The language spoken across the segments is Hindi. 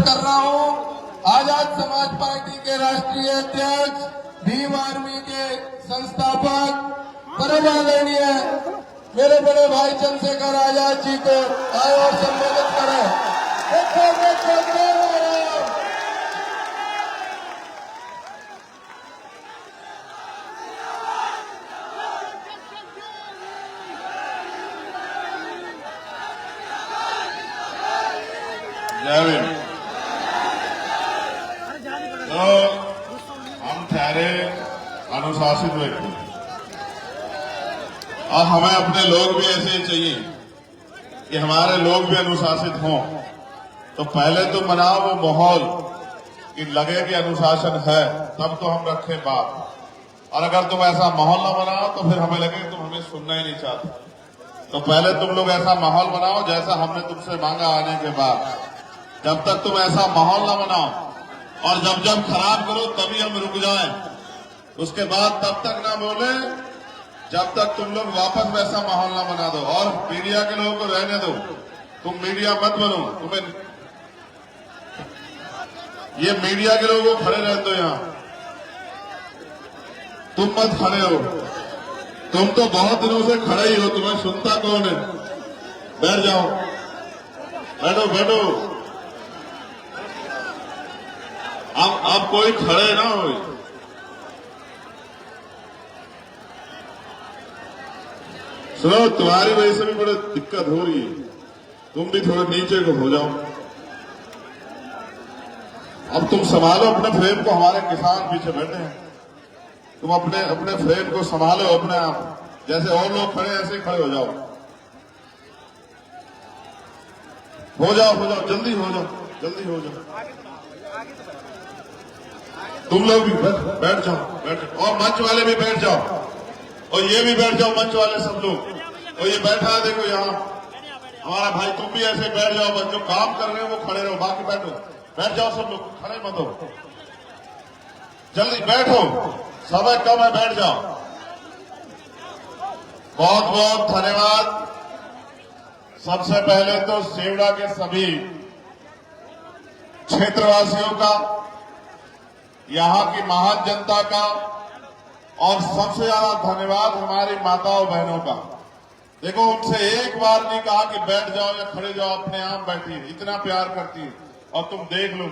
कर रहा हूं आजाद समाज पार्टी के राष्ट्रीय अध्यक्ष, भीम आर्मी के संस्थापक, परम आदरणीय मेरे बड़े भाई चंद्रशेखर आजाद जी को आए और संबोधित करें। तो हम ठहरे अनुशासित व्यक्ति और हमें अपने लोग भी ऐसे ही चाहिए कि हमारे लोग भी अनुशासित हों। तो पहले तो बनाओ वो माहौल कि लगे कि अनुशासन है, तब तो हम रखें बात। और अगर तुम ऐसा माहौल ना बनाओ तो फिर हमें लगे तुम हमें सुनना ही नहीं चाहते। तो पहले तुम लोग ऐसा माहौल बनाओ जैसा हमने तुमसे मांगा आने के बाद। जब तक तुम ऐसा माहौल ना बनाओ और जब जब खराब करो तभी हम रुक जाएं, उसके बाद तब तक ना बोले जब तक तुम लोग वापस वैसा माहौल ना बना दो। और मीडिया के लोगों को रहने दो, तुम मीडिया मत बनो। तुम्हें ये मीडिया के लोगों को खड़े रहने दो, यहां तुम मत खड़े हो। तुम तो बहुत दिनों से खड़े ही हो, तुम्हें सुनता कौन है? बैठ जाओ, बैठो बैठो। अब कोई खड़े ना हो। सुनो, तुम्हारी वजह से भी बड़ी दिक्कत हो रही है, तुम भी थोड़े नीचे को हो जाओ। अब तुम संभालो अपने फ्रेम को, हमारे किसान पीछे बैठे हैं। तुम अपने अपने फ्रेम को संभालो अपने आप, जैसे और लोग खड़े ऐसे ही खड़े हो जाओ। हो जाओ, जल्दी हो जाओ, जल्दी हो जाओ। तुम लोग भी बैठ जाओ, और मंच वाले भी बैठ जाओ, और ये भी बैठ जाओ, मंच वाले सब लोग। और ये बैठा है देखो यहाँ हमारा भाई, तुम भी ऐसे बैठ जाओ। बस जो काम कर रहे हो वो खड़े रहो, बाकी बैठो, बैठ जाओ सब लोग, खड़े मत हो, जल्दी बैठो, समय कम है, बैठ जाओ। बहुत बहुत धन्यवाद। सबसे पहले तो सेवड़ा के सभी क्षेत्रवासियों का, यहाँ की महान जनता का, और सबसे ज्यादा धन्यवाद हमारी माताओं बहनों का। देखो, उनसे एक बार नहीं कहा कि बैठ जाओ या खड़े जाओ, अपने आप बैठी है, इतना प्यार करती है। और तुम देख लो,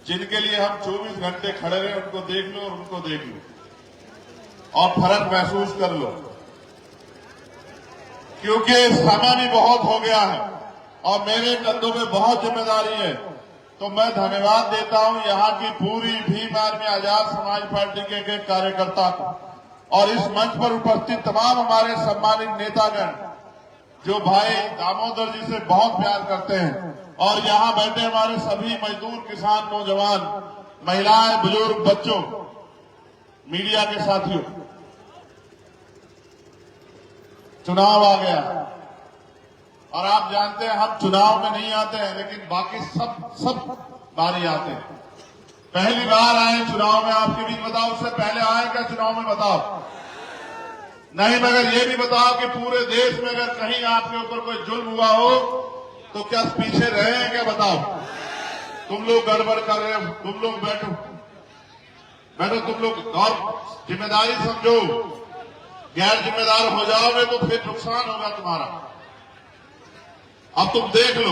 जिनके लिए हम 24 घंटे खड़े रहे उनको देख लो, और उनको देख लो और फर्क महसूस कर लो, क्योंकि समय भी बहुत हो गया है और मेरे कंधों में बहुत जिम्मेदारी है। तो मैं धन्यवाद देता हूं यहाँ की पूरी भीम आर्मी आजाद समाज पार्टी के कार्यकर्ता को, और इस मंच पर उपस्थित तमाम हमारे सम्मानित नेतागण जो भाई दामोदर जी से बहुत प्यार करते हैं, और यहाँ बैठे हमारे सभी मजदूर, किसान, नौजवान, महिलाएं, बुजुर्ग, बच्चों, मीडिया के साथियों। चुनाव आ गया और आप जानते हैं हम चुनाव में नहीं आते हैं, लेकिन बाकी सब बारी आते हैं। पहली बार आए चुनाव में, आपके बीच बताओ, उससे पहले आए क्या चुनाव में? बताओ नहीं, मगर ये भी बताओ कि पूरे देश में अगर कहीं आपके ऊपर कोई जुल्म हुआ हो तो क्या पीछे रहे हैं क्या? बताओ। तुम लोग गड़बड़ कर रहे हो, तुम लोग बैठो, तुम लोग और जिम्मेदारी समझो। गैर जिम्मेदार हो जाओगे तो फिर नुकसान होगा तुम्हारा। अब तुम देख लो,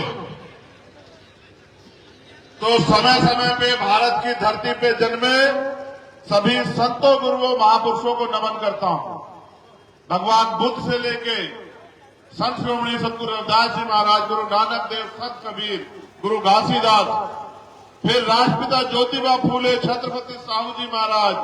तो समय समय पे भारत की धरती पे जन्मे सभी संतों, गुरुओं, महापुरुषों को नमन करता हूं। भगवान बुद्ध से लेके संत शिरोमणि सतगुरु रविदास जी महाराज, गुरु नानक देव, संत कबीर, गुरु घासीदास, फिर राष्ट्रपिता ज्योतिबा फूले, छत्रपति साहू जी महाराज,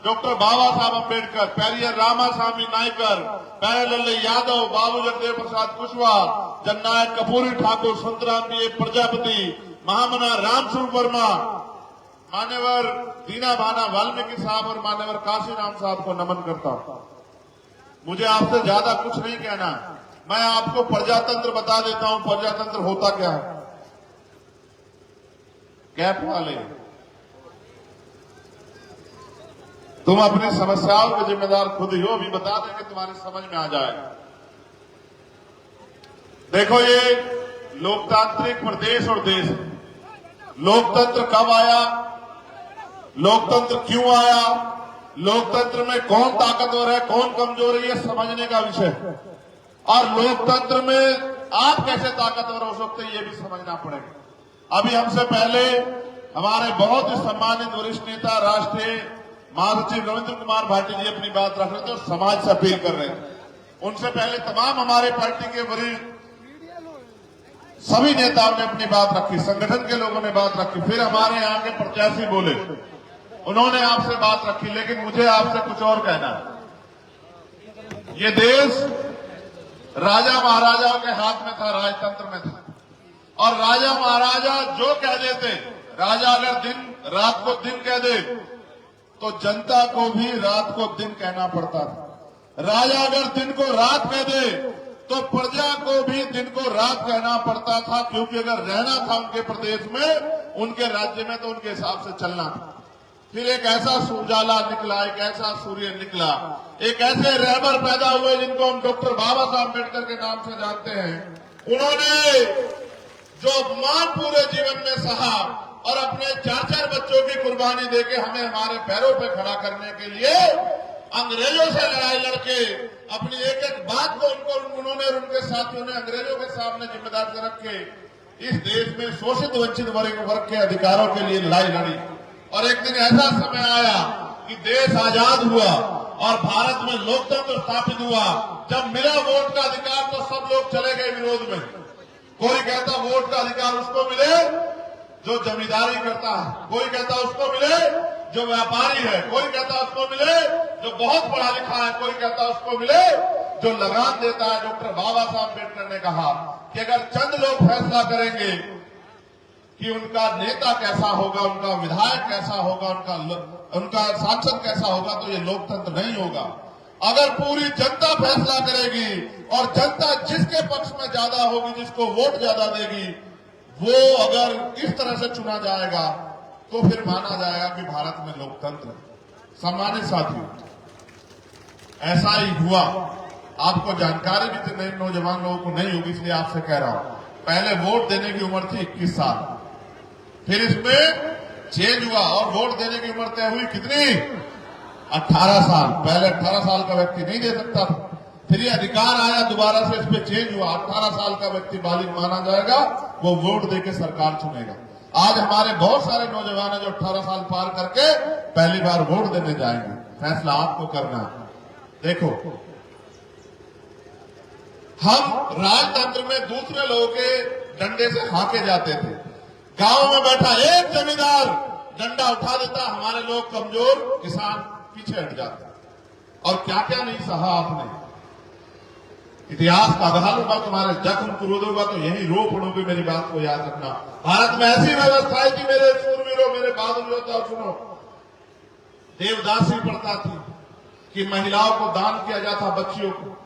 डॉक्टर बाबा साहब अम्बेडकर, पेरियर रामास्वामी नायकर, प्यारेलाल यादव, बाबू जगदेव प्रसाद कुशवाहा, जननायक कर्पूरी ठाकुर, संतराम बी प्रजापति, महामना रामस्वरूप वर्मा, मान्यवर दीना भाना वाल्मीकि साहब और मान्यवर काशीराम साहब को नमन करता हूं। मुझे आपसे ज्यादा कुछ नहीं कहना, मैं आपको प्रजातंत्र बता देता हूं। प्रजातंत्र होता क्या है? कैप वाले, तुम अपनी समस्याओं के जिम्मेदार खुद ही हो, अभी बता देंगे, तुम्हारी समझ में आ जाएगा। देखो, ये लोकतांत्रिक प्रदेश और देश है। लोकतंत्र कब आया, लोकतंत्र क्यों आया, लोकतंत्र में कौन ताकतवर है, कौन कमजोर है, ये समझने का विषय है। और लोकतंत्र में आप कैसे ताकतवर हो सकते हैं, ये भी समझना पड़ेगा। अभी हमसे पहले हमारे बहुत ही सम्मानित वरिष्ठ नेता राष्ट्रीय महासचिव रविंद्र कुमार भाटी जी अपनी बात रख रहे थे और समाज से अपील कर रहे थे। उनसे पहले तमाम हमारे पार्टी के वरिष्ठ सभी नेताओं ने अपनी बात रखी, संगठन के लोगों ने बात रखी, फिर हमारे यहाँ के प्रत्याशी बोले, उन्होंने आपसे बात रखी। लेकिन मुझे आपसे कुछ और कहना है। ये देश राजा महाराजाओं के हाथ में था, राजतंत्र में था, और राजा महाराजा जो कह देते, राजा अगर दिन रात को दिन कह दे तो जनता को भी रात को दिन कहना पड़ता था। राजा अगर दिन को रात कह दे तो प्रजा को भी दिन को रात कहना पड़ता था, क्योंकि अगर रहना था उनके प्रदेश में, उनके राज्य में, तो उनके हिसाब से चलना था। फिर एक ऐसा उजाला निकला, एक ऐसा सूर्य निकला, एक ऐसे रहबर पैदा हुए जिनको हम डॉक्टर बाबा साहब अम्बेडकर के नाम से जानते हैं। उन्होंने जो अपमान पूरे जीवन में सहा और अपने 4-4 बच्चों की कुर्बानी देके हमें हमारे पैरों पे खड़ा करने के लिए अंग्रेजों से लड़ाई लड़के अपनी एक एक बात को उन्होंने और उनके साथियों ने अंग्रेजों के सामने जिम्मेदार रख के इस देश में शोषित वंचित वर्ग के अधिकारों के लिए लड़ाई लड़ी। और एक दिन ऐसा समय आया कि देश आजाद हुआ और भारत में लोकतंत्र स्थापित हुआ। जब मिला वोट का अधिकार तो सब लोग चले गए विरोध में। कोई कहता वोट का अधिकार उसको मिले जो जमींदारी करता है, कोई कहता उसको मिले जो व्यापारी है, कोई कहता उसको मिले जो बहुत पढ़ा लिखा है, कोई कहता उसको मिले जो लगान देता है। डॉक्टर बाबा साहब अम्बेडकर ने कहा कि अगर चंद लोग फैसला करेंगे कि उनका नेता कैसा होगा, उनका विधायक कैसा होगा, उनका सांसद कैसा होगा, तो ये लोकतंत्र नहीं होगा। अगर पूरी जनता फैसला करेगी और जनता जिसके पक्ष में ज्यादा होगी, जिसको वोट ज्यादा देगी, वो अगर इस तरह से चुना जाएगा तो फिर माना जाएगा कि भारत में लोकतंत्र है। सम्मानित साथियों, ऐसा ही हुआ। आपको जानकारी भी तो नए नौजवान लोगों को नहीं होगी, इसलिए आपसे कह रहा हूं। पहले वोट देने की उम्र थी 21 साल, फिर इसमें चेंज हुआ और वोट देने की उम्र तय हुई कितनी, 18 साल। पहले 18 साल का व्यक्ति नहीं दे सकता था, फिर ये अधिकार आया, दोबारा से इस पे चेंज हुआ। 18 साल का व्यक्ति बालिग माना जाएगा, वो वोट देके सरकार चुनेगा। आज हमारे बहुत सारे नौजवान हैं जो 18 साल पार करके पहली बार वोट देने जाएंगे। फैसला आपको करना है। देखो, हम राजतंत्र में दूसरे लोगों के डंडे से हाके जाते थे। गांव में बैठा एक जमींदार डंडा उठा देता, हमारे लोग कमजोर किसान पीछे हट जाते। और क्या क्या नहीं सहा आपने। इतिहास का आधार होगा, तुम्हारे जख्म क्रोध होगा तो यही रो पड़ोगे। मेरी बात को याद रखना। भारत में ऐसी व्यवस्था है कि मेरे सूरवीरों, मेरे बहादुर योद्धाओं, सुनो, देवदासी प्रथा थी कि महिलाओं को दान किया जाता, बच्चियों को,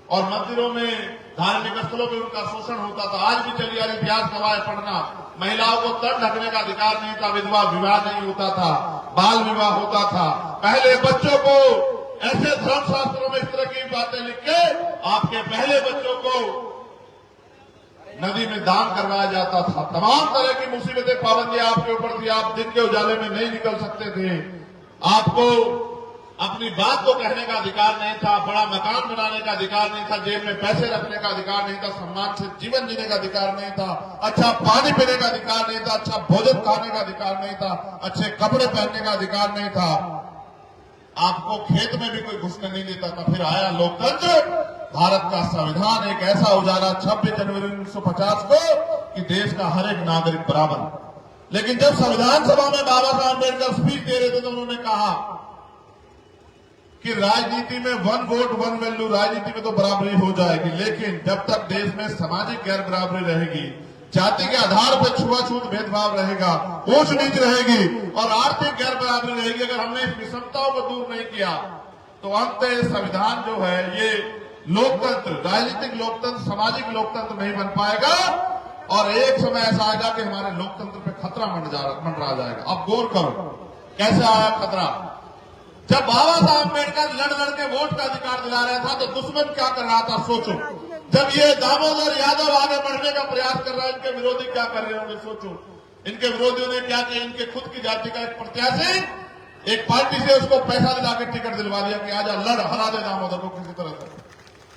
और मंदिरों में धार्मिक स्थलों पर उनका शोषण होता था। आज भी चलिए इतिहास गवाह पढ़ना, महिलाओं को तन ढकने का अधिकार नहीं था, विधवा विवाह नहीं होता था, बाल विवाह होता था। पहले बच्चों को ऐसे धर्मशास्त्रों में इस तरह की बातें लिख के आपके पहले बच्चों को नदी में दान करवाया जाता था। तमाम तरह की मुसीबतें, पाबंदियां आपके ऊपर थी। आप दिन के उजाले में नहीं निकल सकते थे। आपको अपनी बात को कहने का अधिकार नहीं था, बड़ा मकान बनाने का अधिकार नहीं था, जेब में पैसे रखने का अधिकार नहीं था, सम्मान से जीवन जीने का अधिकार नहीं था, अच्छा पानी पीने का अधिकार नहीं था, अच्छा भोजन खाने का अधिकार नहीं था, अच्छे कपड़े पहनने का अधिकार नहीं था। आपको खेत में भी कोई घुसने नहीं देता था। फिर आया लोकतंत्र, भारत का संविधान एक ऐसा उजाला 26 जनवरी 1950 को कि देश का हर एक नागरिक बराबर। लेकिन जब संविधान सभा में बाबा साहब अम्बेडकर स्पीच दे रहे थे तो उन्होंने कहा कि राजनीति में वन वोट वन वैल्यू, राजनीति में तो बराबरी हो जाएगी, लेकिन जब तक देश में सामाजिक गैर बराबरी रहेगी, जाति के आधार पर छुआछूत भेदभाव रहेगा, ऊंच नीच रहेगी और आर्थिक गैर बराबरी रहेगी, अगर हमने इस विषमताओं को दूर नहीं किया तो अंततः संविधान जो है ये लोकतंत्र, राजनीतिक लोकतंत्र, सामाजिक लोकतंत्र नहीं बन पाएगा। और एक समय ऐसा आएगा कि हमारे लोकतंत्र पे खतरा मंडरा जाएगा। अब गौर करो कैसे आया खतरा। जब बाबा साहब अम्बेडकर लड़ के वोट का अधिकार दिला रहा था तो दुश्मन क्या कर रहा था, सोचो। जब ये दामोदर यादव आगे बढ़ने का प्रयास कर रहा है, इनके विरोधी क्या कर रहे होंगे, सोचो। इनके विरोधियों ने क्या किया, इनके खुद की जाति का एक प्रत्याशी एक पार्टी से उसको पैसा दिला के टिकट दिलवा दिया कि आजा लड़, हरा दे दामोदर को किसी तरह से।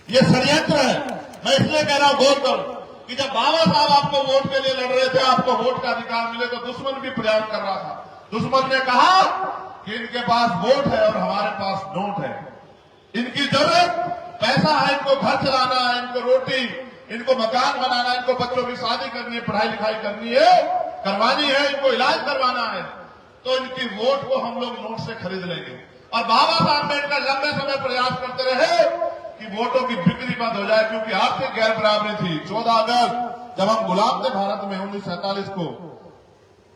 ये षड्यंत्र है। मैं इसलिए कह रहा हूं गौर करो कि जब बाबा साहब आपको वोट के लिए लड़ रहे थे, आपको वोट का अधिकार मिले, तो दुश्मन भी प्रयास कर रहा था। दुश्मन ने कहा कि इनके पास वोट है और हमारे पास नोट है, इनकी जरूरत पैसा है, इनको घर चलाना है, इनको रोटी, इनको मकान बनाना है, इनको बच्चों की शादी करनी है, पढ़ाई लिखाई करनी है, करवानी है, इनको इलाज करवाना है, तो इनकी वोट को हम लोग नोट से खरीद लेंगे। और बाबा साहब अम्बेडकर लंबे समय प्रयास करते रहे कि वोटों की बिक्री बंद हो जाए, क्योंकि आर्थिक गैर बराबरी थी। 14 अगस्त जब हम गुलाम थे भारत में 1947 को,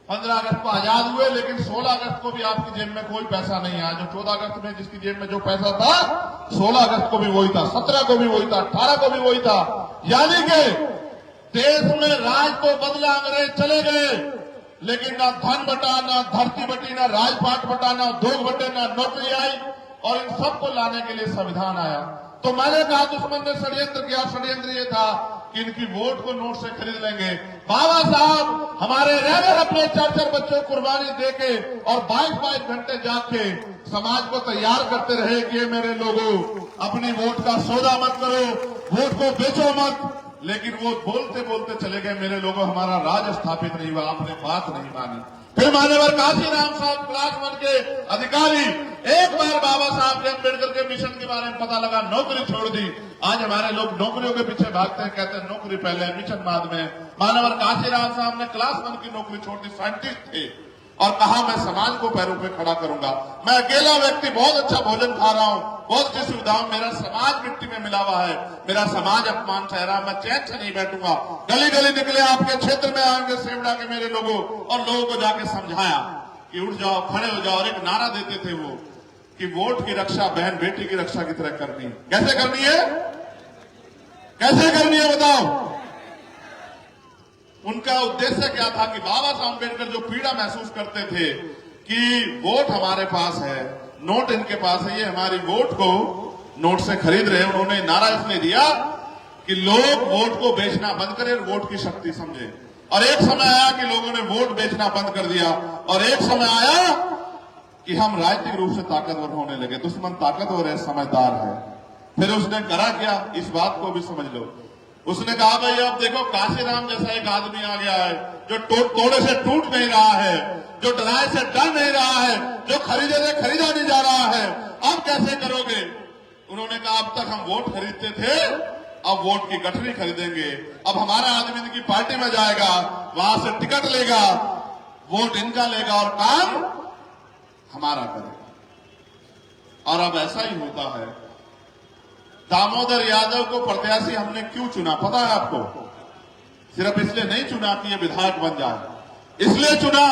15 अगस्त को आजाद हुए, लेकिन 16 अगस्त को भी आपकी जेब में कोई पैसा नहीं आया। जो 14 अगस्त में जिसकी जेब में जो पैसा था, 16 अगस्त को भी वही था, 17 को भी वही था, 18 को भी वही था। यानी कि देश में राज तो बदला, अंग्रेज चले गए, लेकिन ना धन बटा, ना धरती बटी, ना राजपाट बटा, ना उद्योग बटे, ना नौकरी आई, और इन सबको लाने के लिए संविधान आया। तो मैंने कहा दुश्मन ने षड्यंत्र किया। षड्यंत्र ये था कि इनकी वोट को नोट से खरीद लेंगे। बाबा साहब हमारे रहकर अपने 4-4 बच्चों को कुर्बानी देके और 22-22 घंटे जाग के समाज को तैयार करते रहे कि मेरे लोगों, अपनी वोट का सौदा मत करो, वोट को बेचो मत। लेकिन वो बोलते बोलते चले गए, मेरे लोगों हमारा राज स्थापित नहीं हुआ, आपने बात नहीं मानी। फिर मान्यवर काशीराम साहब क्लास 1 के अधिकारी, एक बार बाबा साहब के अम्बेडकर के मिशन के बारे में पता लगा, नौकरी छोड़ दी। आज हमारे लोग नौकरियों के पीछे भागते हैं, कहते हैं नौकरी पहले, मिशन बाद में। मान्यवर काशीराम साहब ने क्लास 1 की नौकरी छोड़ दी, साइंटिस्ट थे, और कहा मैं समाज को पैरों पे खड़ा करूंगा। मैं अकेला व्यक्ति बहुत अच्छा भोजन खा रहा हूं, बहुत अच्छी सुविधाओं, मेरा समाज मिट्टी में मिला हुआ है, मेरा समाज अपमान सह रहा, मैं चैन से नहीं बैठूंगा। गली गली निकले, आपके क्षेत्र में आएंगे सेवड़ा के मेरे लोगों, और लोगों को जाके समझाया कि उठ जाओ, खड़े हो जाओ। और एक नारा देते थे वो कि वोट की रक्षा बहन बेटी की रक्षा की तरह करनी है। कैसे करनी है, कैसे करनी है बताओ। उनका उद्देश्य क्या था कि बाबा साहब अम्बेडकर जो पीड़ा महसूस करते थे कि वोट हमारे पास है, नोट इनके पास है, ये हमारी वोट को नोट से खरीद रहे हैं। उन्होंने नारा इसलिए दिया कि लोग वोट को बेचना बंद करें, वोट की शक्ति समझे। और एक समय आया कि लोगों ने वोट बेचना बंद कर दिया, और एक समय आया कि हम राजनीतिक रूप से ताकतवर होने लगे। दुश्मन ताकतवर है, समझदार है। फिर उसने करा क्या, इस बात को भी समझ लो। उसने कहा भाई अब देखो काशीराम जैसा एक आदमी आ गया है, जो तोड़े से टूट नहीं रहा है, जो डराए से डर नहीं रहा है, जो खरीदे से खरीदा नहीं जा रहा है, अब कैसे करोगे। उन्होंने कहा अब तक हम वोट खरीदते थे, अब वोट की गठरी खरीदेंगे। अब हमारा आदमी इनकी पार्टी में जाएगा, वहां से टिकट लेगा, वोट इनका लेगा और काम हमारा करेगा। और अब ऐसा ही होता है। दामोदर यादव को प्रत्याशी हमने क्यों चुना पता है आपको? सिर्फ इसलिए नहीं चुना कि ये विधायक बन जाए, इसलिए चुना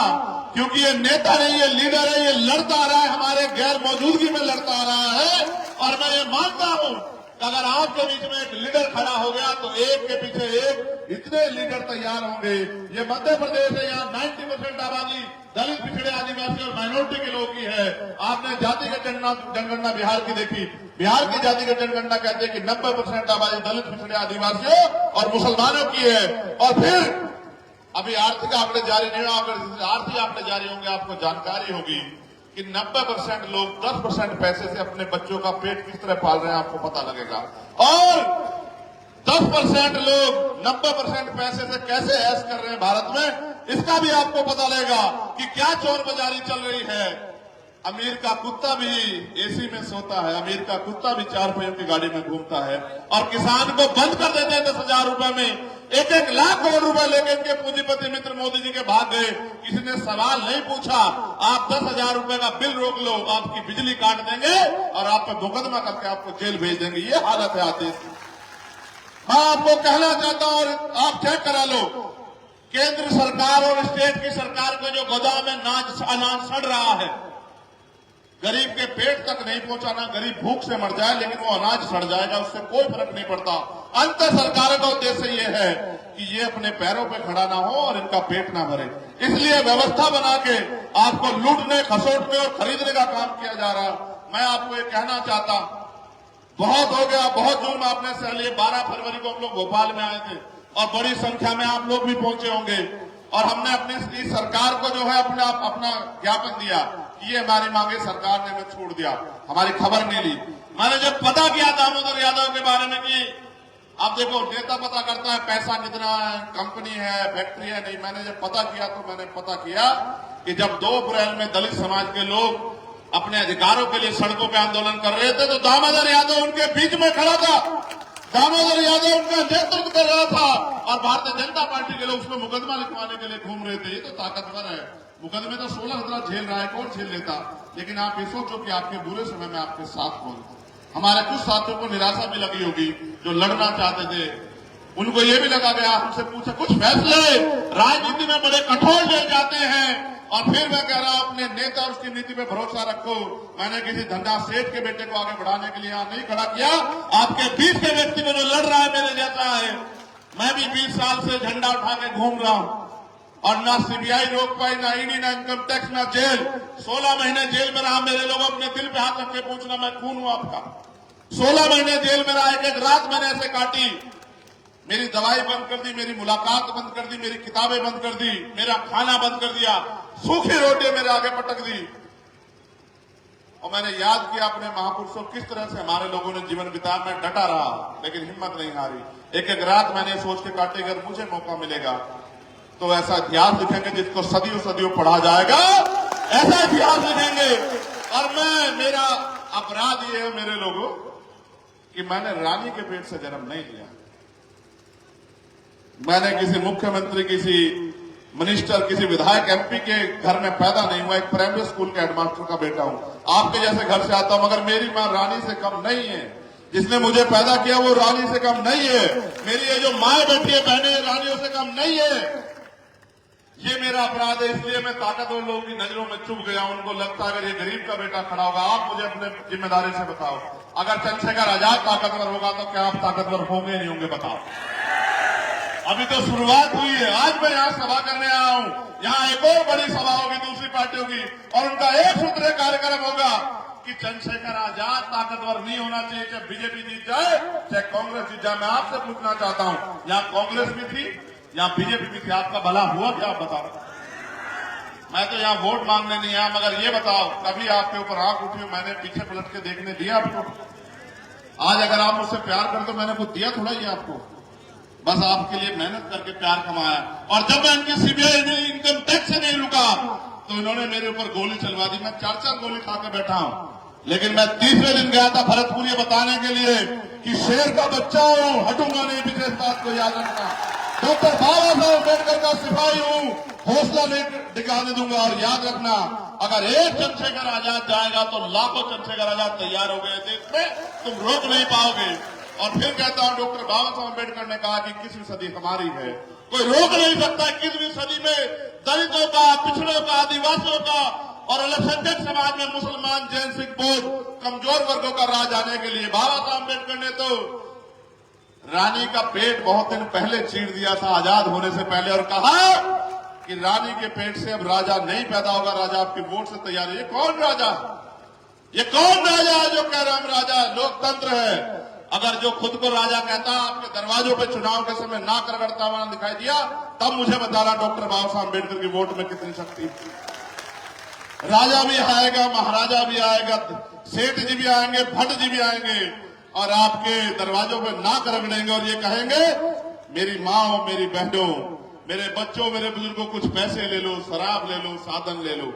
क्योंकि ये नेता नहीं, ये लीडर है, ये लड़ता आ रहा है, हमारे गैर मौजूदगी में लड़ता आ रहा है। और मैं ये मानता हूं कि अगर आपके बीच में एक लीडर खड़ा हो गया तो एक के पीछे एक इतने लीडर तैयार होंगे। ये मध्य प्रदेश है, यहाँ 90% आबादी दलित, पिछड़े, आदिवासी और माइनॉरिटी के लोगों की है। आपने जातिगत जनगणना बिहार की देखी, बिहार की जातिगत जनगणना कहते हैं कि 90% आबादी दलित, पिछड़े, आदिवासियों और मुसलमानों की है। और फिर अभी आर्थिक आंकड़े जारी नहीं हुआ, अगर आर्थिक आंकड़े जारी होंगे आपको जानकारी होगी कि 90% लोग 10% पैसे से अपने बच्चों का पेट किस तरह पाल रहे हैं, आपको पता लगेगा। और 10% लोग 90% पैसे से कैसे ऐश कर रहे हैं भारत में, इसका भी आपको पता लगेगा कि क्या चोर बाजारी चल रही है। अमीर का कुत्ता भी एसी में सोता है, अमीर का कुत्ता भी 4 पहियों की गाड़ी में घूमता है, और किसान को बंद कर देते हैं 10,000 रुपए में। 1-1 लाख करोड़ रुपए लेके इनके पूंजीपति मित्र मोदी जी के भाग गए। किसी ने सवाल नहीं पूछा, आप 10,000 रुपए का बिल रोक लो, आपकी बिजली काट देंगे और आप पर मुकदमा करके आपको जेल भेज देंगे। ये हालत है आदेश की। मैं आपको कहना चाहता हूं, और आप चेक करा लो, केंद्र सरकार और स्टेट की सरकार के जो गोदाम में अनाज सड़ रहा है, गरीब के पेट तक नहीं पहुंचाना, गरीब भूख से मर जाए, लेकिन वो अनाज सड़ जाएगा, उससे कोई फर्क नहीं पड़ता। अंत सरकारों का उद्देश्य ये है कि ये अपने पैरों पे खड़ा ना हो और इनका पेट ना भरे, इसलिए व्यवस्था बना के आपको लूटने, खसोटने और खरीदने का काम किया जा रहा। मैं आपको ये कहना चाहता, बहुत हो गया, बहुत जुर्म आपने सह लिए। 12 फरवरी को हम लोग भोपाल में आए थे और बड़ी संख्या में आप लोग भी पहुंचे होंगे। और हमने अपनी इस सरकार को जो है अपना ज्ञापन दिया कि ये हमारी मांगे सरकार ने हमें छोड़ दिया, हमारी खबर नहीं ली। मैंने जब पता किया दामोदर यादव के बारे में कि अब देखो नेता पता करता है पैसा कितना है, कंपनी है, फैक्ट्री है, नहीं, मैंने जब पता किया तो मैंने पता किया कि जब 2 अप्रैल में दलित समाज के लोग अपने अधिकारों के लिए सड़कों पे आंदोलन कर रहे थे तो दामोदर यादव उनके बीच में खड़ा था, दामोदर यादव उनका नेतृत्व कर रहा था और भारतीय जनता पार्टी के लोग उसमें मुकदमा लिखवाने के लिए घूम रहे थे। ये तो ताकतवर है, मुकदमे तो 16 हजार झेल रहा है, कौन झेल लेता। लेकिन आप ये सोचो कि आपके बुरे समय में आपके साथ कौन। हमारे कुछ साथियों को निराशा भी लगी होगी जो लड़ना चाहते थे, उनको ये भी लगा गया, हमसे पूछा कुछ फैसले राजनीति में बड़े कठोर ले जाते हैं और फिर मैं कह रहा हूं अपने नेता और उसकी नीति पे भरोसा रखो। मैंने किसी धंधा सेठ के बेटे को आगे बढ़ाने के लिए यहां नहीं खड़ा किया, आपके बीच के व्यक्ति में जो लड़ रहा है मेरे जैसा है। मैं भी 20 साल से झंडा उठा के घूम रहा हूं और ना सीबीआई रोक पाई, ना ईडी, ना इनकम टैक्स, ना जेल। 16 महीने जेल में रहा, मेरे लोग अपने दिल पे हाथ रख के पूछना मैं खून हूं आपका। 16 महीने जेल में रहा, एक रात मैंने ऐसे काटी, मेरी दवाई बंद कर दी, मेरी मुलाकात बंद कर दी, मेरी किताबें बंद कर दी, मेरा खाना बंद कर दिया, सूखी रोटी मेरे आगे पटक दी। और मैंने याद किया अपने महापुरुषों किस तरह से हमारे लोगों ने जीवन बिताया। मैं डटा रहा लेकिन हिम्मत नहीं हारी। एक एक रात मैंने सोच के काटी, अगर मुझे मौका मिलेगा तो ऐसा इतिहास लिखेंगे जिसको सदियों सदियों पढ़ा जाएगा, ऐसा इतिहास लिखेंगे। और मेरा अपराध ये है मेरे लोगों कि मैंने रानी के पेट से जन्म नहीं लिया। मैंने किसी मुख्यमंत्री, किसी मिनिस्टर, किसी विधायक, एमपी के घर में पैदा नहीं हुआ। एक प्राइमरी स्कूल के हेडमास्टर का बेटा हूं, आपके जैसे घर से आता हूं, मगर मेरी मां रानी से कम नहीं है। जिसने मुझे पैदा किया वो रानी से कम नहीं है। मेरी ये जो माए बैठी है, बहनें, रानियों से कम नहीं है। ये मेरा अपराध है, इसलिए मैं ताकतवर लोगों की नजरों में चुभ गया। उनको लगता है अगर ये गरीब का बेटा खड़ा होगा। आप मुझे अपने जिम्मेदारी से बताओ, अगर चंद्रशेखर आजाद ताकतवर होगा तो क्या आप ताकतवर होंगे नहीं होंगे? बताओ। अभी तो शुरुआत हुई है। आज मैं यहाँ सभा करने आया हूँ, यहाँ एक और बड़ी सभा होगी दूसरी पार्टियों की और उनका एक सूत्रीय कार्यक्रम होगा कि चंद्रशेखर आजाद ताकतवर नहीं होना चाहिए, चाहे बीजेपी जीत जाए चाहे कांग्रेस जीत जाए। मैं आपसे पूछना चाहता हूँ, यहाँ कांग्रेस भी थी, यहाँ बीजेपी भी थी, आपका भला हुआ क्या? आप बताओ। मैं तो यहाँ वोट मांगने नहीं आया, मगर ये बताओ कभी आपके ऊपर आंख उठी, मैंने पीछे पलट के देखने दिया आपको? आज अगर आप मुझसे प्यार करते तो मैंने कुछ दिया थोड़ा ही आपको, बस आपके लिए मेहनत करके प्यार कमाया। और जब मैं इनकी सीबीआई इनकम टैक्स से नहीं रुका तो इन्होंने मेरे ऊपर गोली चलवा दी। मैं 4-4 गोली खा के बैठा हूं, लेकिन मैं 30वें दिन गया था भरतपुर ये बताने के लिए कि शेर का बच्चा हूं, हटूंगा नहीं। विशेष बात को याद रखना, डॉक्टर बाबा साहब अम्बेडकर का सिपाही हूं, हौसला नहीं दिखाने दूंगा। और याद रखना, अगर एक चंद्रशेखर आजाद जाएगा तो लाखों चंद्रशेखर आजाद तैयार हो गए देश में, तुम रोक नहीं पाओगे। और फिर कहता हूं, डॉक्टर बाबा साहब अम्बेडकर ने कहा कि 21वीं सदी हमारी है, कोई रोक नहीं सकता। 21वीं सदी में दलितों का, पिछड़ों का, आदिवासियों का और अल्पसंख्यक समाज में मुसलमान, जैन, सिख, बौद्ध कमजोर वर्गों का राज आने के लिए बाबा साहब अम्बेडकर ने तो रानी का पेट बहुत दिन पहले चीर दिया था, आजाद होने से पहले, और कहा कि रानी के पेट से अब राजा नहीं पैदा होगा, राजा आपके वोट से तैयार है। ये कौन राजा, ये कौन राजा है जो कह रहा हम राजा? लोकतंत्र है। अगर जो खुद को राजा कहता आपके दरवाजों पे चुनाव के समय नाक रगड़ता हुआ दिखाई दिया, तब मुझे बताना डॉक्टर बाबा साहब अम्बेडकर की वोट में कितनी शक्ति। राजा भी आएगा, महाराजा भी आएगा, सेठ जी भी आएंगे, भट्ट जी भी आएंगे और आपके दरवाजों पे नाक रगड़ेंगे और ये कहेंगे मेरी माँ हो, मेरी बहनों, मेरे बच्चों, मेरे बुजुर्गों, कुछ पैसे ले लो, शराब ले लो, साधन ले लो।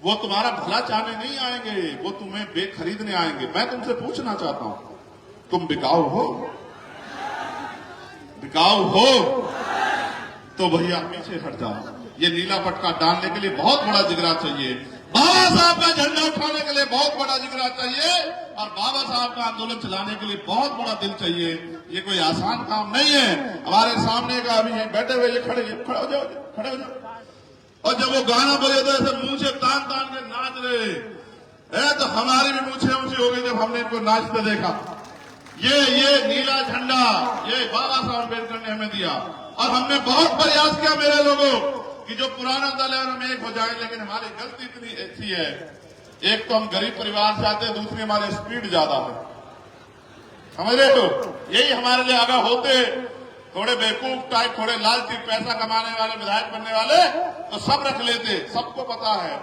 वो तुम्हारा भला चाहने नहीं आएंगे, वो तुम्हें बेखरीदने आएंगे। मैं तुमसे पूछना चाहता हूं, तुम बिकाऊ हो? बिकाऊ हो तो भैया पीछे हट जाओ। ये नीला पटका डालने के लिए बहुत बड़ा जिगरा चाहिए, बाबा साहब का झंडा उठाने के लिए बहुत बड़ा जिगरा चाहिए और बाबा साहब का आंदोलन चलाने के लिए बहुत बड़ा दिल चाहिए। ये कोई आसान काम नहीं है। हमारे सामने का अभी बैठे हुए ये खड़े हो जाओ, खड़े हो जाओ। और जब वो गाना बोले तो ऐसे मुंह से तान तान के नाच रहे है, तो हमारी भी मूछें ऊंची हो गई जब हमने इनको नाचते देखा। ये नीला झंडा ये बाबा साहब अम्बेडकर ने हमें दिया और हमने बहुत प्रयास किया मेरे लोगों कि जो पुराना दल है हम एक हो जाए, लेकिन हमारी गलती इतनी अच्छी है, एक तो हम गरीब परिवार से आते हैं, दूसरी हमारी स्पीड ज्यादा है। समझ रहे हो? यही हमारे लिए अगर होते थोड़े बेवकूफ टाइप, थोड़े लालची पैसा कमाने वाले विधायक बनने वाले तो सब रख लेते, सबको पता है।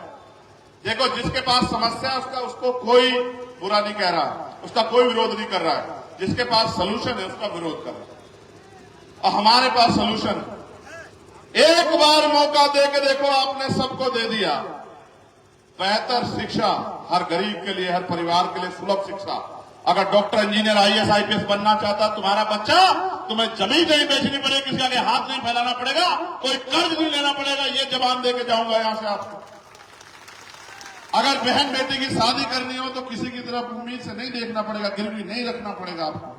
देखो, जिसके पास समस्या है उसको कोई बुरा नहीं कह रहा, उसका कोई विरोध नहीं कर रहा है। जिसके पास सलूशन है उसका विरोध कर रहा है। और हमारे पास सलूशन, एक बार मौका दे के देखो, आपने सबको दे दिया। बेहतर शिक्षा हर गरीब के लिए, हर परिवार के लिए सुलभ शिक्षा। अगर डॉक्टर, इंजीनियर, आईएएस, आईपीएस बनना चाहता तुम्हारा बच्चा, तुम्हें जमीन नहीं बेचनी पड़ेगी, किसी आगे हाथ नहीं फैलाना पड़ेगा, कोई कर्ज नहीं लेना पड़ेगा। ये जवान दे के जाऊंगा यहां से आपको। अगर बहन बेटी की शादी करनी हो तो किसी की तरफ उम्मीद से नहीं देखना पड़ेगा, गिरवी नहीं रखना पड़ेगा आपको।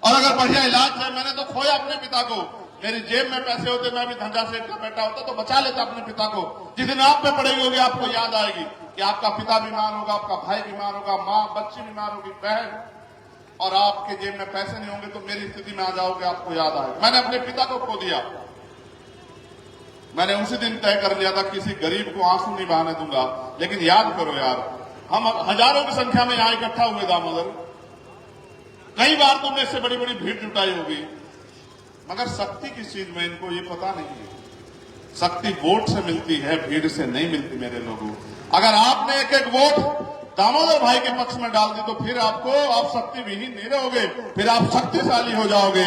और अगर बढ़िया इलाज है, मैंने तो खोया अपने पिता को, मेरी जेब में पैसे होते, मैं भी धंधा सेठ का बेटा होता तो बचा लेता अपने पिता को। जिस दिन आप पे पड़ेगी होगी, आपको याद आएगी कि आपका पिता बीमार होगा, आपका भाई बीमार होगा, माँ, बच्ची बीमार होगी, बहन, और आपके जेब में पैसे नहीं होंगे तो मेरी स्थिति में आ जाओगे, आपको याद आएगा। मैंने अपने पिता को खो दिया, मैंने उसी दिन तय कर लिया था किसी गरीब को आंसू नहीं बहाने दूंगा। लेकिन याद करो यार, हम हजारों की संख्या में यहां इकट्ठा हुए दामोदर, कई बार तुमने इससे बड़ी बड़ी भीड़ जुटाई होगी, मगर शक्ति किस चीज में इनको ये पता नहीं है। शक्ति वोट से मिलती है, भीड़ से नहीं मिलती मेरे लोगों। अगर आपने एक एक वोट दामोदर भाई के पक्ष में डाल दी तो फिर आप शक्ति विहीन नहीं रहोगे, फिर आप शक्तिशाली हो जाओगे।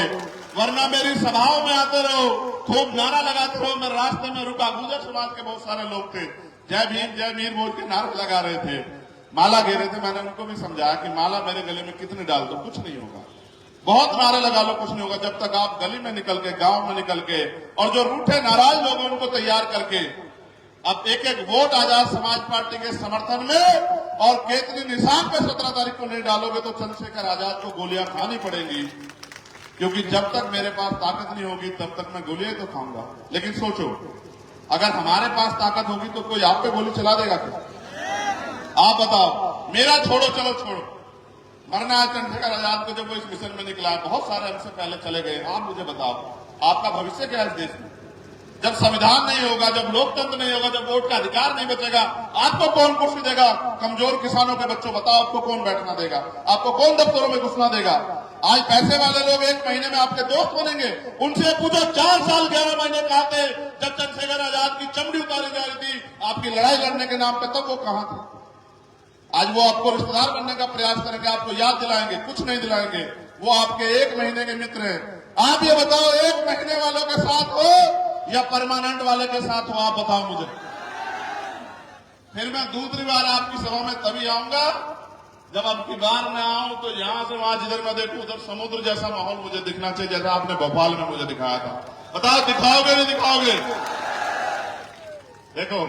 वरना मेरी सभाओं में आते रहो, खूब नारा लगाते रहो। मैं रास्ते में रुका, गुजर समाज के बहुत सारे लोग थे, जय भीम जय मीर बोल के नारे लगा रहे थे, माला घेरे थे। मैंने उनको भी समझाया कि माला मेरे गले में कितनी डाल दो, कुछ नहीं होगा। बहुत नारे लगा लो, कुछ नहीं होगा, जब तक आप गली में निकल के, गांव में निकल के, और जो रूठे नाराज लोग हैं उनको तैयार करके अब एक एक वोट आजाद समाज पार्टी के समर्थन में और केतली निशान पे 17 तारीख को नहीं डालोगे तो चंद्रशेखर आजाद को गोलियां खानी पड़ेंगी। क्योंकि जब तक मेरे पास ताकत नहीं होगी तब तक मैं गोलियां तो खाऊंगा। लेकिन सोचो, अगर हमारे पास ताकत होगी तो कोई आप पे गोली चला देगा क्या? आप बताओ। मेरा छोड़ो, चलो छोड़ो, मरना है चंद्रशेखर आजाद को। जब वो इस मिशन में निकला, बहुत सारे हमसे पहले चले गए। आप मुझे बताओ, आपका भविष्य क्या है इस देश में? जब संविधान नहीं होगा, जब लोकतंत्र नहीं होगा, जब वोट का अधिकार नहीं बचेगा, आपको कौन कुर्सी देगा? कमजोर किसानों के बच्चों, बताओ आपको कौन बैठना देगा? आपको कौन दफ्तरों में घुसना देगा? आज पैसे वाले लोग 1 महीने में आपके दोस्त बनेंगे। उनसे पूछो, 4 साल 11 महीने कहां थे जब चंद्रशेखर आजाद की चमड़ी उतारी जा रही थी आपकी लड़ाई लड़ने के नाम पे? तब वो कहां थे? आज वो आपको रिश्तेदार बनने का प्रयास करेंगे, आपको याद दिलाएंगे, कुछ नहीं दिलाएंगे। वो आपके 1 महीने के मित्र हैं। आप ये बताओ, 1 महीने वालों के साथ हो या परमानेंट वाले के साथ हो? आप बताओ मुझे। फिर मैं दूसरी बार आपकी सभा में तभी आऊंगा जब अब की बार मैं आऊं तो यहां से वहां जिधर मैं देखूं उधर समुद्र जैसा माहौल मुझे दिखना चाहिए, जैसा आपने भोपाल में मुझे दिखाया था। बताओ, दिखाओगे नहीं दिखाओगे? देखो,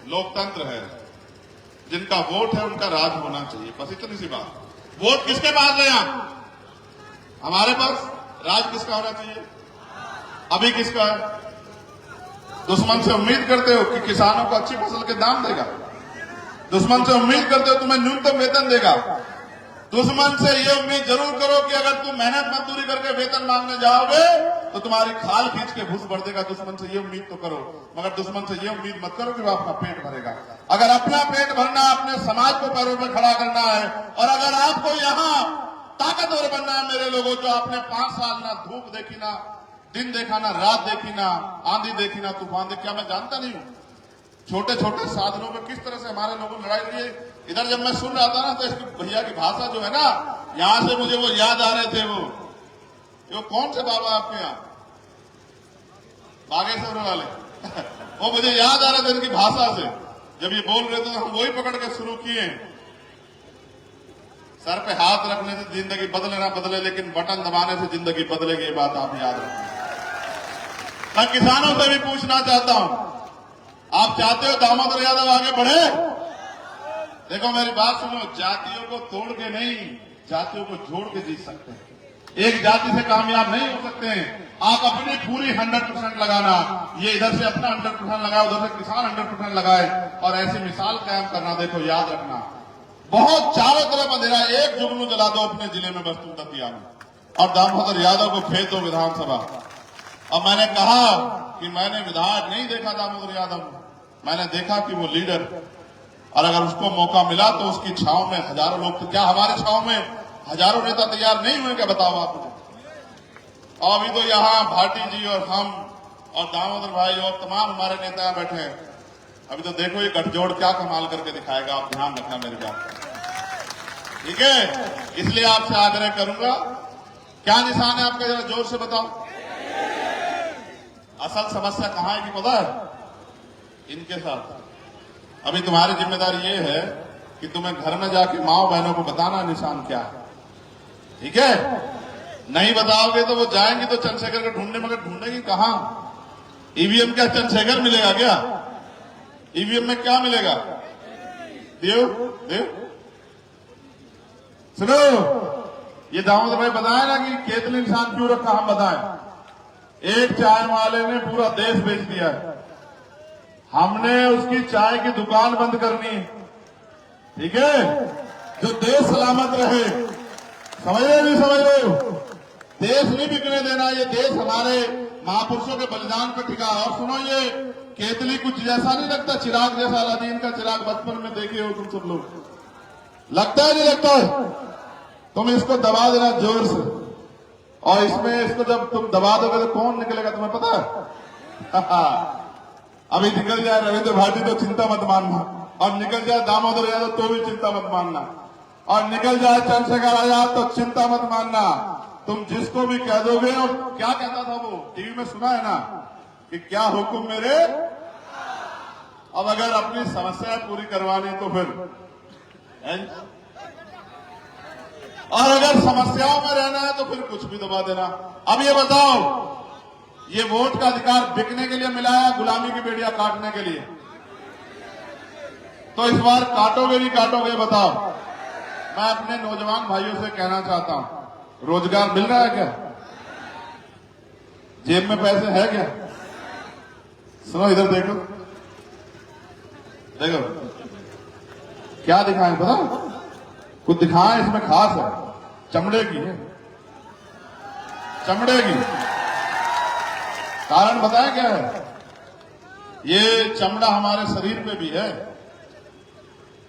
लोकतंत्र है, जिनका वोट है उनका राज होना चाहिए, बस इतनी सी बात। वोट किसके पास है? यहां हमारे पास। राज किसका होना चाहिए? अभी किसका है? दुश्मन से उम्मीद करते हो कि किसानों को अच्छी फसल के दाम देगा? दुश्मन से उम्मीद करते हो तुम्हें न्यूनतम वेतन देगा? दुश्मन से ये उम्मीद जरूर करो कि अगर तुम मेहनत मजदूरी करके वेतन मांगने जाओगे तो तुम्हारी खाल खींच के घुस बढ़ देगा। दुश्मन से ये उम्मीद तो करो, मगर दुश्मन से ये उम्मीद मत करो कि वो अपना पेट भरेगा। अगर अपना पेट भरना, अपने समाज को पैरों पर खड़ा करना है, और अगर आपको यहाँ ताकतवर बनना है मेरे लोगों, जो आपने 5 साल ना धूप देखी, ना दिन देखा, ना रात देखी, ना आंधी देखी, ना तूफान देखी, क्या मैं जानता नहीं हूं छोटे छोटे साधनों में किस तरह से हमारे लोगों ने लड़ाई लड़ी? इधर जब मैं सुन रहा था ना तो इसकी भैया की भाषा जो है ना, यहां से मुझे वो याद आ रहे थे। वो कौन से बाबा आपके यहाँ? बागेश्वर वाले वो मुझे याद आ रहे थे इनकी भाषा से। जब ये बोल रहे थे तो हम वही पकड़ के शुरू किए। सर पे हाथ रखने से जिंदगी बदले ना बदले, लेकिन बटन दबाने से जिंदगी बदलेगी, ये बात आप याद रखें। मैं किसानों से भी पूछना चाहता हूं, आप चाहते हो दामोदर यादव आगे बढ़े? देखो मेरी बात सुनो, जातियों को तोड़ के नहीं, जातियों को जोड़ के जीत सकते हैं। एक जाति से कामयाब नहीं हो सकते हैं। आप अपनी पूरी 100% लगाना, ये इधर से अपना 100% लगाए, उधर से किसान 100% लगाए, और ऐसी मिसाल कायम करना। देखो याद रखना, बहुत चारों तरफ अंधेरा, एक जुगनू जला दो अपने जिले में, बस तुम दतिया में, और दामोदर यादव को भेज दो विधानसभा। अब मैंने कहा कि मैंने विधायक नहीं देखा दामोदर यादव, मैंने देखा कि वो लीडर, और अगर उसको मौका मिला तो उसकी छाव में हजारों लोग, तो क्या हमारे छाव में हजारों नेता तैयार नहीं हुए क्या? बताओ आप मुझे। और अभी तो यहाँ भाटी जी और हम और दामोदर भाई और तमाम हमारे नेता बैठे हैं। अभी तो देखो ये गठजोड़ क्या कमाल करके दिखाएगा, आप ध्यान रखना मेरी बात, ठीक है। इसलिए आपसे आग्रह करूंगा, क्या निशान है आपका, जरा जोर से बताओ। असल समस्या कहां है कि पता है, इनके साथ। अभी तुम्हारी जिम्मेदारी ये है कि तुम्हें घर में जाके माओ बहनों को बताना निशान क्या है, ठीक है। नहीं बताओगे तो वो जाएंगे तो चंद्रशेखर को ढूंढने, मगर ढूंढेगी कहां। ईवीएम क्या चंद्रशेखर मिलेगा क्या? ईवीएम में क्या मिलेगा? देव देव सुनो, ये दामोदर भाई बताए ना कि केतली निशान क्यों रखा, हम बताएं। एक चाय वाले ने पूरा देश बेच दिया है, हमने उसकी चाय की दुकान बंद करनी है, ठीक है, जो देश सलामत रहे। समझ रहे नहीं समझ रहे हो? देश नहीं बिकने देना, ये देश हमारे महापुरुषों के बलिदान पर टिका। और सुनो, ये केतली कुछ जैसा नहीं लगता, चिराग जैसा, अलादीन का चिराग बचपन में देखे हो तुम सब लोग, लगता है नहीं लगता है? तुम इसको दबा देना जोर से, और इसमें इसको जब तुम दबा दोगे तो कौन निकलेगा तुम्हें पता है? अभी निकल जाए रविंद्र भाटी तो चिंता मत मानना, और निकल जाए दामोदर यादव तो भी चिंता मत मानना, और निकल जाए चंद्रशेखर आजाद तो चिंता मत मानना। तुम जिसको भी कह दोगे, और क्या कहता था वो, टीवी में सुना है ना कि क्या हुक्म मेरे। अब अगर अपनी समस्या पूरी करवानी तो फिर, और अगर समस्याओं में रहना है तो फिर कुछ भी दबा देना। अब ये बताओ, ये वोट का अधिकार बिकने के लिए मिला है, गुलामी की बेड़ियां काटने के लिए? तो इस बार काटोगे नहीं काटोगे बताओ। मैं अपने नौजवान भाइयों से कहना चाहता हूं, रोजगार मिल रहा है क्या? जेब में पैसे है क्या? सुनो इधर देखो, देखो क्या दिखाएं पता, कुछ दिखाएं इसमें खास है, चमड़े की है, चमड़े की। कारण बताएं क्या है? ये चमड़ा हमारे शरीर पे भी है।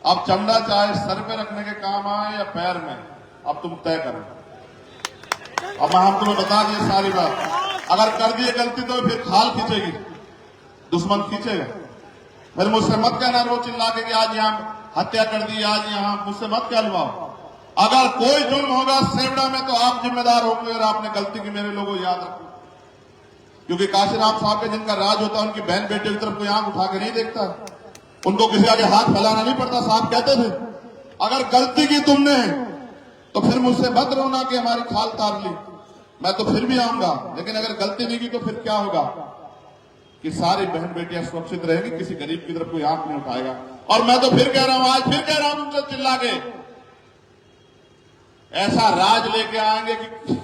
अब चमड़ा चाहे सर पे रखने के काम आए या पैर में, अब तुम तय करो। अब हम तुम्हें बता दिए सारी बात, अगर कर दिए गलती तो फिर खाल खींचेगी, दुश्मन खींचेगा। फिर मुझसे मत कहना रोज चिल्ला के कि आज यहाँ हत्या कर दी, आज यहाँ, मुझसे मत कहलवाओ। अगर कोई जुल्म होगा सेवड़ा में तो आप जिम्मेदार होंगे, अगर आपने गलती की। मेरे लोगों याद रखो, क्योंकि काशीराम साहब के जिनका राज होता है, उनकी बहन बेटे की तरफ कोई आंख उठा के नहीं देखता, उनको किसी आगे हाथ फैलाना नहीं पड़ता। साहब कहते थे अगर गलती की तुमने तो फिर मुझसे मत रोना कि हमारी खाल तार ली, मैं तो फिर भी आऊंगा। लेकिन अगर गलती नहीं की तो फिर क्या होगा कि सारी बहन बेटियां सुरक्षित रहेंगी, किसी गरीब की तरफ कोई आंख नहीं उठाएगा। और मैं तो फिर कह रहा हूं, आज फिर कह रहा हूं तुमसे चिल्ला के, ऐसा राज लेके आएंगे कि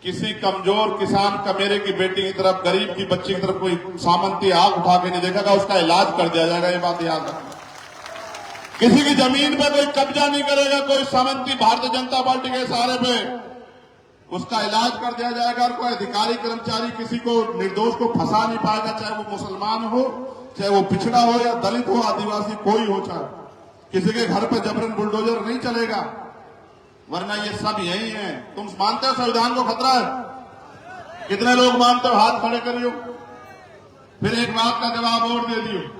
किसी कमजोर किसान कमेरे की बेटी की तरफ, गरीब की बच्ची की तरफ कोई सामंती आग उठा के नहीं देखेगा, उसका इलाज कर दिया जाएगा। ये बात याद रखना। किसी की जमीन पे कोई कब्जा नहीं करेगा, कोई सामंती भारतीय जनता पार्टी के सहारे पे, उसका इलाज कर दिया जाएगा। और कोई अधिकारी कर्मचारी किसी को, निर्दोष को फंसा नहीं पाएगा, चाहे वो मुसलमान हो, चाहे वो पिछड़ा हो या दलित हो, आदिवासी कोई हो, चाहे किसी के घर पे जबरन बुलडोजर नहीं चलेगा, वरना ये सब यही है। तुम मानते हो संविधान को खतरा है? कितने लोग मानते हो? हाथ खड़े करियो। फिर एक बात का जवाब और दे दियो,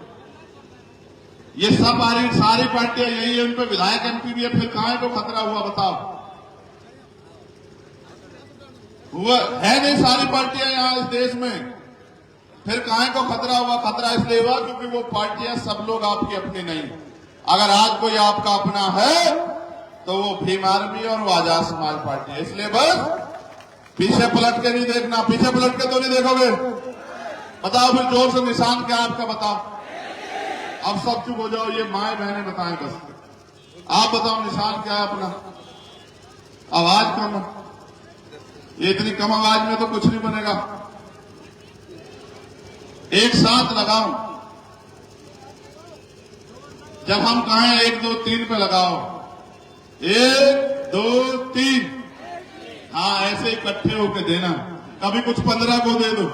ये सब सारी पार्टियां यही है, उन पर विधायक एमपी भी है, फिर कहां को खतरा हुआ बताओ? हुआ है नहीं, सारी पार्टियां यहां इस देश में, फिर कहां को खतरा हुआ? खतरा इसलिए हुआ क्योंकि वो पार्टियां सब लोग आपकी अपनी नहीं। अगर आज कोई आपका अपना है तो वो भीम आर्मी और वो आजाद समाज पार्टी है। इसलिए बस पीछे पलट के नहीं देखना, पीछे पलट के तो नहीं देखोगे। बताओ फिर जोर से निशान क्या आपका बताओ। अब सब चुप हो जाओ, ये माए बहने बताएं बस। आप बताओ निशान क्या है अपना। आवाज कम, ये इतनी कम आवाज में तो कुछ नहीं बनेगा। एक साथ लगाओ, जब हम कहें 1 2 3 पे लगाओ, 1 2 3, हाँ ऐसे इकट्ठे होकर देना। कभी कुछ 15 को दे दो,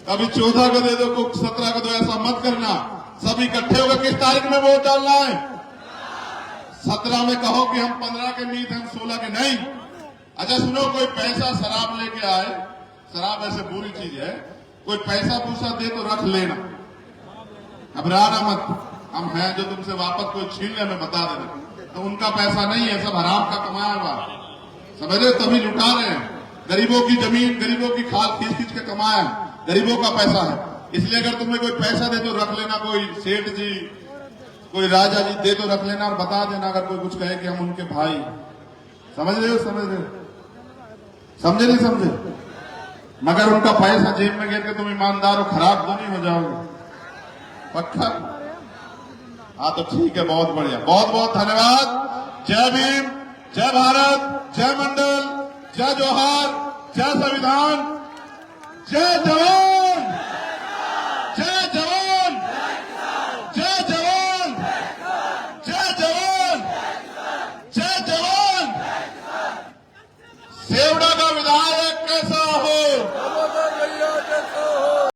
कभी 14 को दे दो, कुछ 17 को दो, ऐसा मत करना। सब इकट्ठे होकर किस तारीख में वोट डालना है? 17 में कहो कि हम 15 के नीत, हम 16 के नहीं। अच्छा सुनो, कोई पैसा शराब लेके आए शराब ऐसे बुरी चीज है, कोई पैसा पूसा दे तो रख लेना, घबराना मत। हम हैं जो तुमसे वापस कोई छीन ले, हमें बता देना, तो उनका पैसा नहीं है, सब हराम का कमाया हुआ, समझ रहे हो, तभी लुटा रहे हैं। गरीबों की जमीन, गरीबों की खाल खींच खींच के कमाया, गरीबों का पैसा है। इसलिए अगर तुम्हें कोई पैसा दे तो रख लेना, कोई सेठ जी, कोई राजा जी दे तो रख लेना, और बता देना अगर कोई कुछ कहे कि हम उनके भाई। समझ रहे हो, समझ रहे हो, समझे नहीं समझे? मगर उनका पैसा जेब में गिर के तुम ईमानदार हो, खराब तो नहीं हो जाओगे, पक्का? हाँ तो ठीक है, बहुत बढ़िया, बहुत बहुत धन्यवाद। जय भीम, जय भारत, जय मंडल, जय जोहार, जय संविधान, जय जवान।